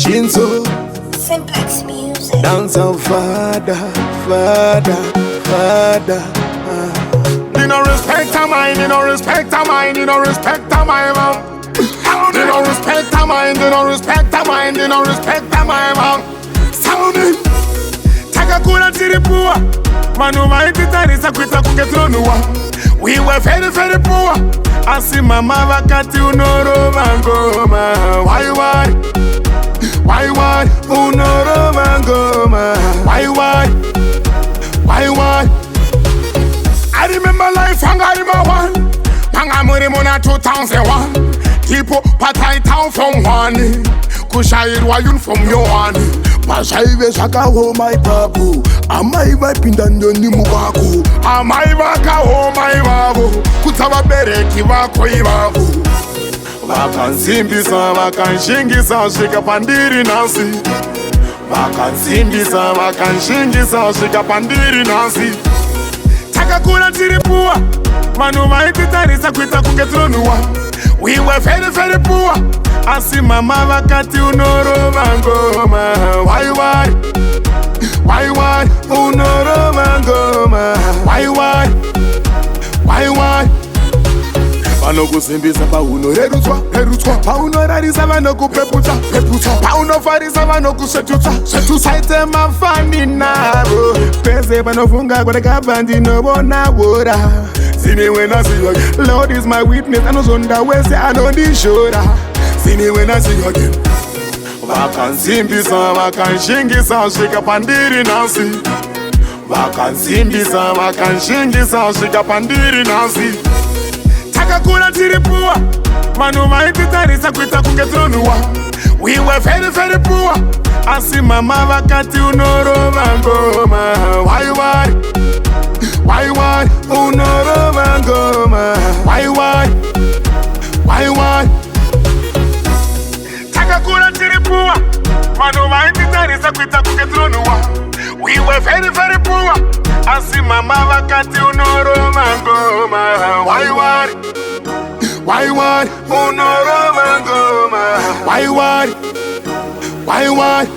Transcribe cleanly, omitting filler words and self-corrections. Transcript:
Shinzo Simplex Music. dance out father. You no respect a mine, you no respect a mine, you no respect a mine, man. You no respect a mine, you no respect a mine, you no respect a mine, man. Sound it. Taka kula tiripua. Manu maititarisa kwita kuketronuwa. We were very, very poor. Asimama wakati unoroma ngoma. Why? Unoroma ngoma. Why? I remember life hanga ima one. Hanga muri muna 2001. Tipo patai town from one. Kushairwa yun from yo one. Mashaive shaka ho my babu. Amaiva pindandoni muwako. Amaiva ka ho my babu. Kutaba bereki wako ibabu. Vakansimbisa, vakanshingisa, shika pandiri nasi. Vakansimbisa, vakanshingisa, shika pandiri nasi. Takakura tiripua. Manu maititarisa kwita kuketronuwa. We were very, very poor. Asimama wakati unoroma ngoma. Why? Unoroma ngoma. Why? Vanokusimbisa paunorerutswa paunorarisa vanokupeputsa paunofarisa vanokusvetutsa Saite mafani navo pese vanofunga kwatakabva ndinovonavora Sini when I see you again Lord is my witness anozonda wese anondishora Sini when I see you again Vakansimbisa, vakanshingisa, shika pandiri nasi Vakansimbisa, vakanshingisa, shika pandiri nasi Takakura tiripua Manu maititarisa kwita kuketronuwa We were very, very poor Asimama wakati unoroma ngoma Why? unoroma ngoma Why? Takakura tiripua Manu maititarisa kwita kuketronuwa We were very, very poor Asimama wakati unoroma ngoma Why? unoroma ngoma Why?